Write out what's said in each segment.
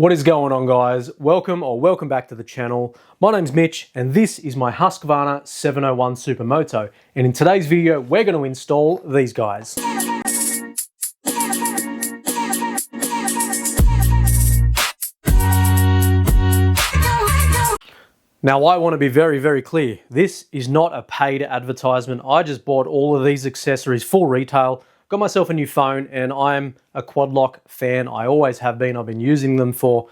What is going on, guys? Welcome back to the channel. My name's Mitch and this is my Husqvarna 701 Supermoto, and in today's video we're going to install these guys. Now I want to be very clear, this is not a paid advertisement. I just bought all of these accessories for retail, got myself a new phone, and I'm a quad lock fan. I always have been. I've been using them for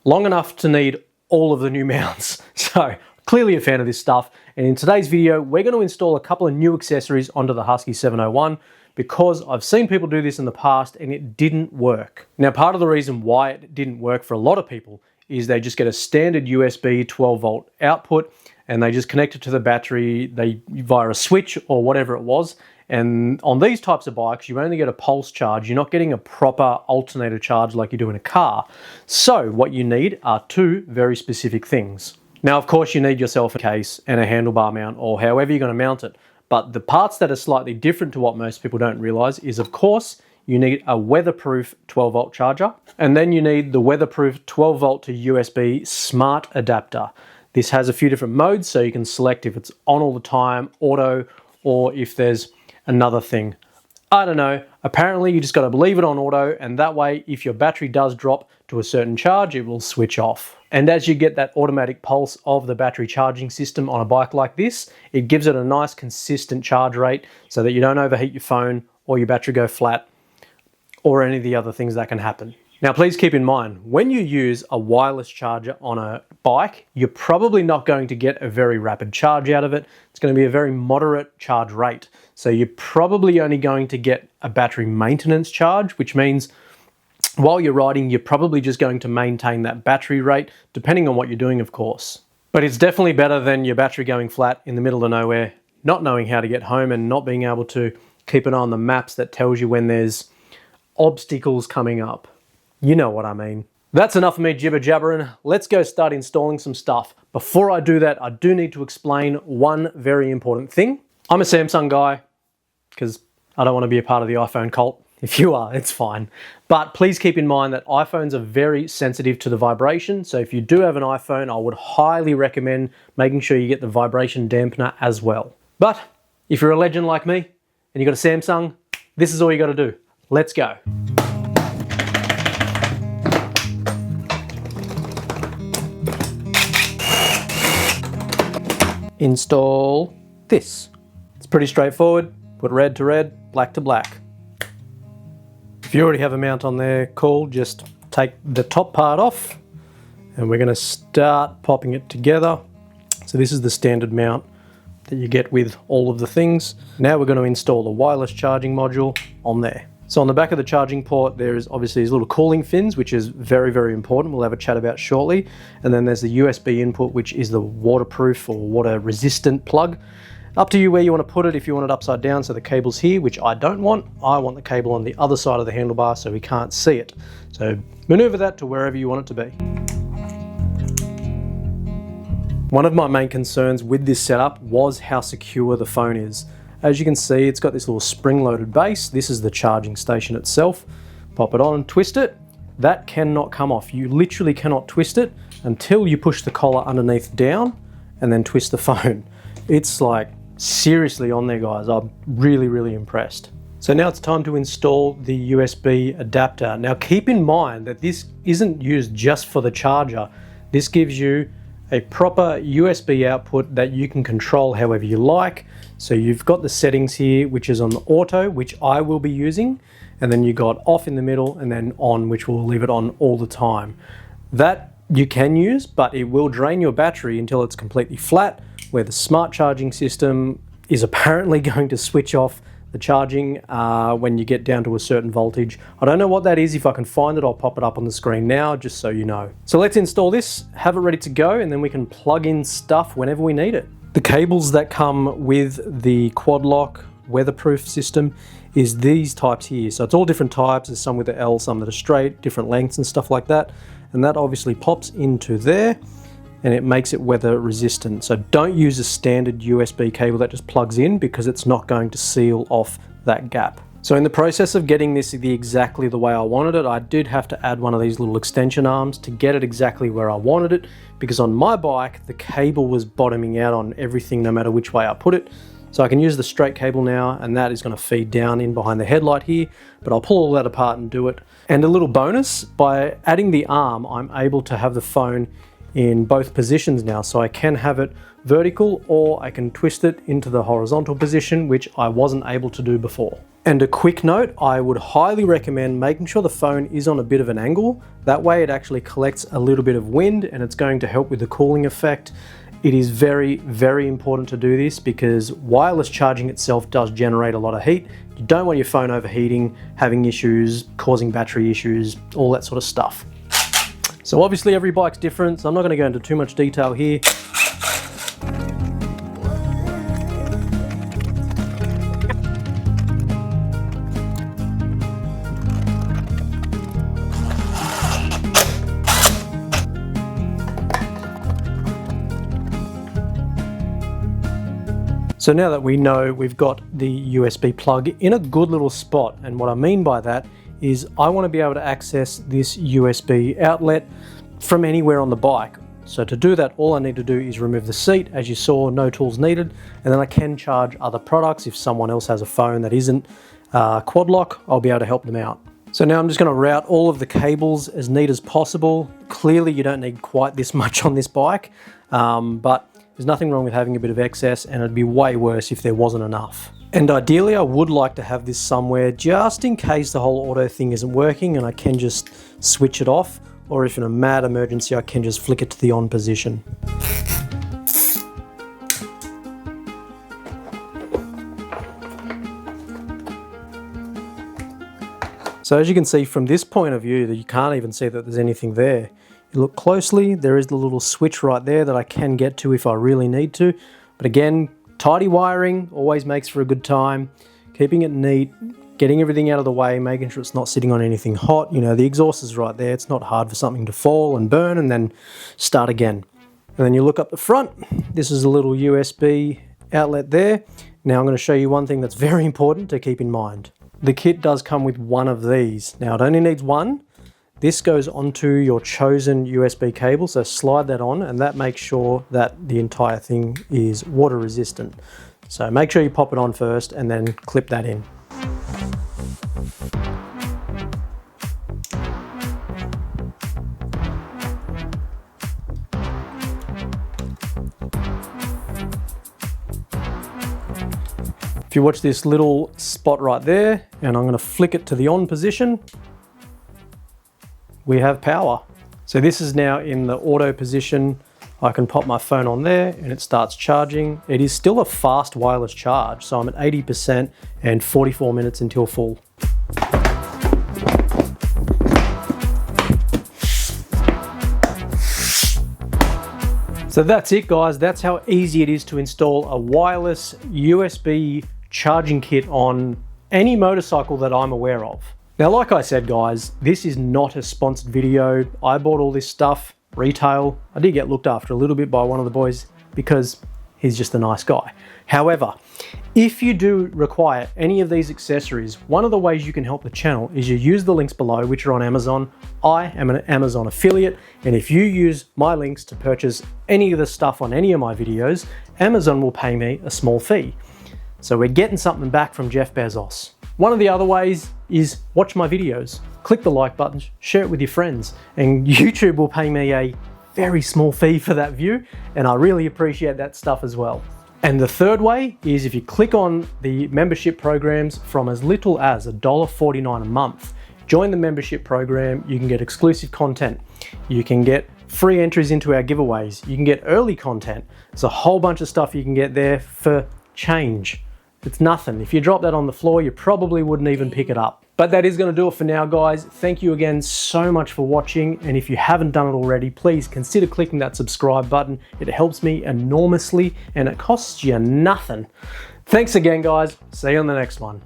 long enough to need all of the new mounts. So clearly a fan of this stuff. And in today's video, we're going to install a couple of new accessories onto the Husky 701 because I've seen people do this in the past and it didn't work. Now, part of the reason why it didn't work for a lot of people is they just get a standard USB 12 volt output and they just connect it to the battery via a switch or whatever it was. And on these types of bikes, you only get a pulse charge. You're not getting a proper alternator charge like you do in a car. So what you need are two very specific things. Now, of course, you need yourself a case and a handlebar mount or however you're going to mount it. But the parts that are slightly different to what most people don't realize is, of course, you need a weatherproof 12 volt charger. And then you need the weatherproof 12 volt to USB smart adapter. This has a few different modes, so you can select if it's on all the time, auto, or if there's another thing. I don't know. Apparently you just got to leave it on auto, and that way if your battery does drop to a certain charge, it will switch off. And as you get that automatic pulse of the battery charging system on a bike like this, it gives it a nice consistent charge rate so that you don't overheat your phone or your battery go flat or any of the other things that can happen. Now, please keep in mind, when you use a wireless charger on a bike, you're probably not going to get a very rapid charge out of it. It's going to be a very moderate charge rate. So you're probably only going to get a battery maintenance charge, which means while you're riding, you're probably just going to maintain that battery rate, depending on what you're doing, of course. But it's definitely better than your battery going flat in the middle of nowhere, not knowing how to get home and not being able to keep an eye on the maps that tells you when there's obstacles coming up. You know what I mean. That's enough of me jibber jabbering. Let's go start installing some stuff. Before I do that, I do need to explain one very important thing. I'm a Samsung guy because I don't want to be a part of the iPhone cult. If you are, it's fine. But please keep in mind that iPhones are very sensitive to the vibration. So if you do have an iPhone, I would highly recommend making sure you get the vibration dampener as well. But if you're a legend like me and you got a Samsung, this is all you got to do. Let's go. Install this. It's pretty straightforward. Put red to red, black to black. If you already have a mount on there, cool. Just take the top part off and we're going to start popping it together. So this is the standard mount that you get with all of the things. Now we're going to install the wireless charging module on there. So on the back of the charging port, there is obviously these little cooling fins, which is very important. We'll have a chat about shortly. And then there's the USB input, which is the waterproof or water resistant plug. Up to you where you want to put it. If you want it upside down, so the cable's here, which I don't want. I want the cable on the other side of the handlebar so we can't see it. So maneuver that to wherever you want it to be. One of my main concerns with this setup was how secure the phone is. As you can see, it's got this little spring-loaded base. This is the charging station itself. Pop it on and twist it. That cannot come off. You literally cannot twist it until you push the collar underneath down and then twist the phone. It's like seriously on there, guys. I'm really impressed. So now it's time to install the USB adapter. Now keep in mind that this isn't used just for the charger. This gives you a proper USB output that you can control however you like. So you've got the settings here, which is on the auto, which I will be using, and then you got off in the middle and then on, which will leave it on all the time. That you can use, but it will drain your battery until it's completely flat, where the smart charging system is apparently going to switch off the charging when you get down to a certain voltage. I don't know what that is. If I can find it, I'll pop it up on the screen now, just so you know. So let's install this, have it ready to go, and then we can plug in stuff whenever we need it. The cables that come with the quad lock weatherproof system is these types here. So it's all different types. There's some with the L, some that are straight, different lengths and stuff like that. And that obviously pops into there and it makes it weather resistant. So don't use a standard USB cable that just plugs in because it's not going to seal off that gap. So in the process of getting this exactly the way I wanted it, I did have to add one of these little extension arms to get it exactly where I wanted it, because on my bike, the cable was bottoming out on everything no matter which way I put it. So I can use the straight cable now, and that is going to feed down in behind the headlight here, but I'll pull all that apart and do it. And a little bonus, by adding the arm, I'm able to have the phone in both positions now, so I can have it vertical or I can twist it into the horizontal position, which I wasn't able to do before. And a quick note, I would highly recommend making sure the phone is on a bit of an angle. That way it actually collects a little bit of wind and it's going to help with the cooling effect. It is very, very important to do this because wireless charging itself does generate a lot of heat. You don't want your phone overheating, having issues, causing battery issues, all that sort of stuff. So obviously every bike's different, so I'm not going to go into too much detail here. So now that we know we've got the USB plug in a good little spot, and what I mean by that is I want to be able to access this USB outlet from anywhere on the bike. So to do that, all I need to do is remove the seat. As you saw, no tools needed, and then I can charge other products. If someone else has a phone that isn't quad lock, I'll be able to help them out. So now I'm just going to route all of the cables as neat as possible. Clearly you don't need quite this much on this bike, but there's nothing wrong with having a bit of excess, and it'd be way worse if there wasn't enough. And ideally I would like to have this somewhere just in case the whole auto thing isn't working and I can just switch it off, or if in a mad emergency I can just flick it to the on position. So as you can see from this point of view, that you can't even see that there's anything there. You look closely, there is the little switch right there that I can get to if I really need to. But again, tidy wiring always makes for a good time. Keeping it neat, getting everything out of the way, making sure it's not sitting on anything hot. You know, the exhaust is right there. It's not hard for something to fall and burn and then start again. And then you look up the front. This is a little USB outlet there. Now I'm going to show you one thing that's very important to keep in mind. The kit does come with one of these. Now it only needs one. This goes onto your chosen USB cable, so slide that on, and that makes sure that the entire thing is water resistant. So make sure you pop it on first and then clip that in. If you watch this little spot right there, and I'm going to flick it to the on position, we have power. So this is now in the auto position. I can pop my phone on there and it starts charging. It is still a fast wireless charge, so I'm at 80% and 44 minutes until full. So that's it, guys. That's how easy it is to install a wireless USB charging kit on any motorcycle that I'm aware of. Now, like I said, guys, this is not a sponsored video. I bought all this stuff retail. I did get looked after a little bit by one of the boys because he's just a nice guy. However, if you do require any of these accessories, one of the ways you can help the channel is you use the links below, which are on Amazon. I am an Amazon affiliate, and if you use my links to purchase any of the stuff on any of my videos, Amazon will pay me a small fee. So we're getting something back from Jeff Bezos. One of the other ways is watch my videos, click the like button, share it with your friends, and YouTube will pay me a very small fee for that view, and I really appreciate that stuff as well. And the third way is if you click on the membership programs from as little as $1.49 a month. Join the membership program, you can get exclusive content, you can get free entries into our giveaways, you can get early content. There's a whole bunch of stuff you can get there for change. It's nothing. If you drop that on the floor, you probably wouldn't even pick it up. But that is going to do it for now, guys. Thank you again so much for watching. And if you haven't done it already, please consider clicking that subscribe button. It helps me enormously and it costs you nothing. Thanks again, guys. See you on the next one.